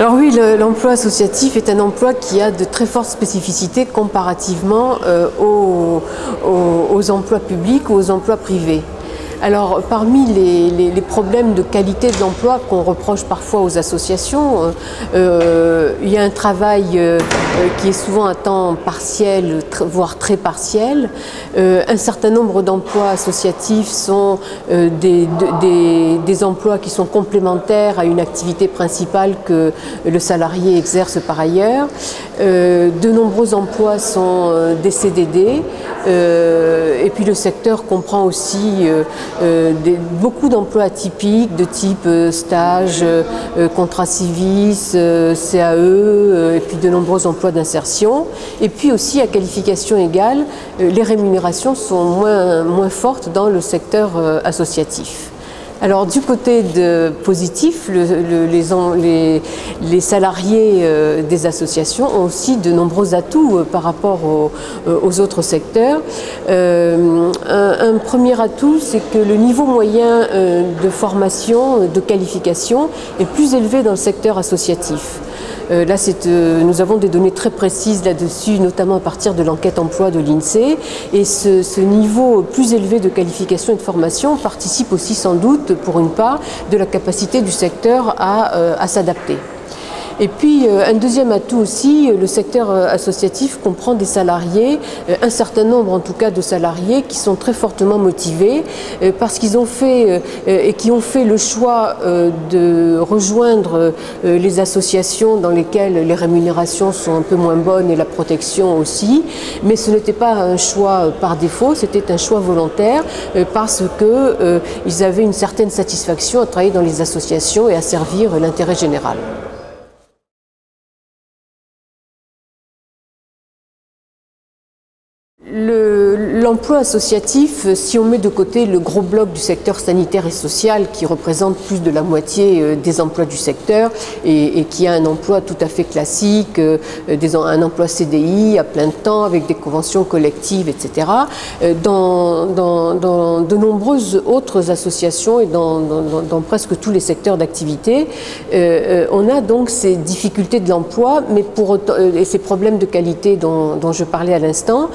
Alors oui, l'emploi associatif est un emploi qui a de très fortes spécificités comparativement aux emplois publics ou aux emplois privés. Alors, parmi les problèmes de qualité de l'emploi qu'on reproche parfois aux associations, il y a un travail qui est souvent à temps partiel, voire très partiel. Un certain nombre d'emplois associatifs sont des emplois qui sont complémentaires à une activité principale que le salarié exerce par ailleurs. De nombreux emplois sont des CDD, et puis le secteur comprend aussi beaucoup d'emplois atypiques de type stage, contrat civis, CAE, et puis de nombreux emplois d'insertion. Et puis aussi à qualification égale, les rémunérations sont moins fortes dans le secteur associatif. Alors du côté positif, les salariés des associations ont aussi de nombreux atouts par rapport aux autres secteurs. Un premier atout, c'est que le niveau moyen de formation, de qualification est plus élevé dans le secteur associatif. Là, nous avons des données très précises là-dessus, notamment à partir de l'enquête emploi de l'INSEE. Et ce niveau plus élevé de qualification et de formation participe aussi sans doute, pour une part, de la capacité du secteur à s'adapter. Et puis, un deuxième atout aussi, le secteur associatif comprend des salariés, un certain nombre en tout cas de salariés qui sont très fortement motivés parce qu'ils ont fait et qui ont fait le choix de rejoindre les associations dans lesquelles les rémunérations sont un peu moins bonnes et la protection aussi. Mais ce n'était pas un choix par défaut, c'était un choix volontaire parce qu'ils avaient une certaine satisfaction à travailler dans les associations et à servir l'intérêt général. L'emploi associatif, si on met de côté le gros bloc du secteur sanitaire et social qui représente plus de la moitié des emplois du secteur et qui a un emploi tout à fait classique, un emploi CDI à plein temps avec des conventions collectives, etc. Dans de nombreuses autres associations et dans presque tous les secteurs d'activité, on a donc ces difficultés de l'emploi, mais pour autant, et ces problèmes de qualité dont je parlais à l'instant,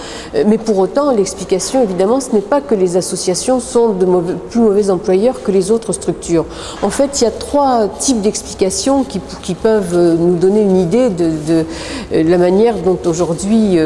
mais pour autant, l'explication, évidemment, ce n'est pas que les associations sont de plus mauvais employeurs que les autres structures. En fait, il y a trois types d'explications qui peuvent nous donner une idée de la manière dont aujourd'hui,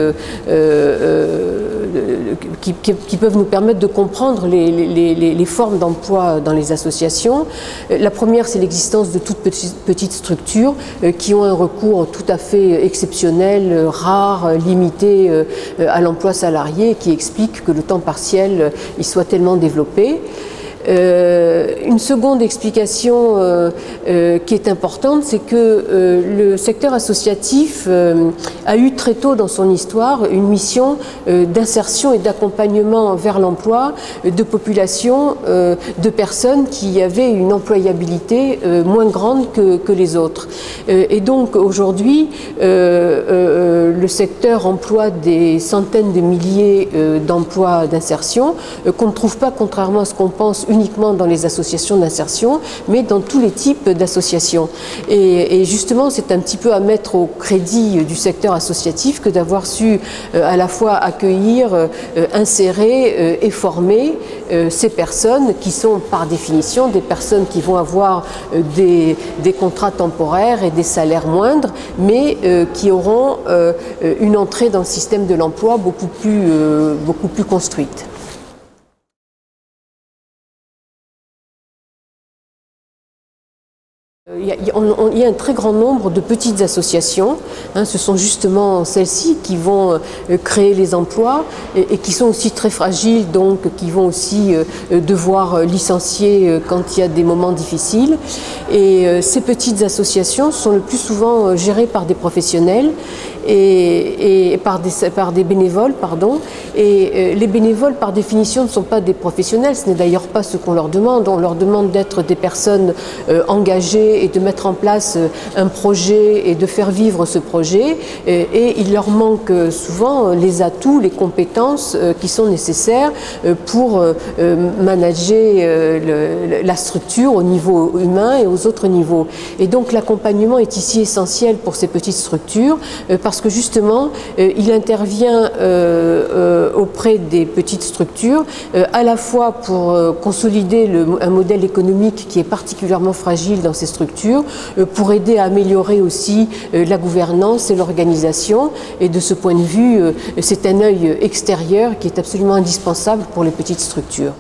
qui peuvent nous permettre de comprendre les formes d'emploi dans les associations. La première, c'est l'existence de toutes petites structures qui ont un recours tout à fait exceptionnel, rare, limité à l'emploi salarié, qui explique que le temps partiel il soit tellement développé. Une seconde explication qui est importante, c'est que le secteur associatif a eu très tôt dans son histoire une mission d'insertion et d'accompagnement vers l'emploi de populations, de personnes qui avaient une employabilité moins grande que les autres. Et donc aujourd'hui, le secteur emploie des centaines de milliers d'emplois d'insertion qu'on ne trouve pas, contrairement à ce qu'on pense, uniquement dans les associations d'insertion, mais dans tous les types d'associations. Et justement, c'est un petit peu à mettre au crédit du secteur associatif que d'avoir su à la fois accueillir, insérer et former ces personnes qui sont par définition des personnes qui vont avoir des contrats temporaires et des salaires moindres, mais qui auront une entrée dans le système de l'emploi beaucoup plus construite. Il y a un très grand nombre de petites associations, ce sont justement celles-ci qui vont créer les emplois et qui sont aussi très fragiles, donc qui vont aussi devoir licencier quand il y a des moments difficiles. Et ces petites associations sont le plus souvent gérées par des professionnels et par des bénévoles, pardon. Et les bénévoles, par définition, ne sont pas des professionnels. Ce n'est d'ailleurs pas ce qu'on leur demande. On leur demande d'être des personnes engagées et de mettre en place un projet et de faire vivre ce projet. Et il leur manque souvent les atouts, les compétences qui sont nécessaires pour manager la structure au niveau humain et aux autres niveaux. Et donc l'accompagnement est ici essentiel pour ces petites structures parce que justement il intervient auprès des petites structures à la fois pour consolider un modèle économique qui est particulièrement fragile dans ces structures, pour aider à améliorer aussi la gouvernance et l'organisation. Et de ce point de vue, c'est un œil extérieur qui est absolument indispensable pour les petites structures.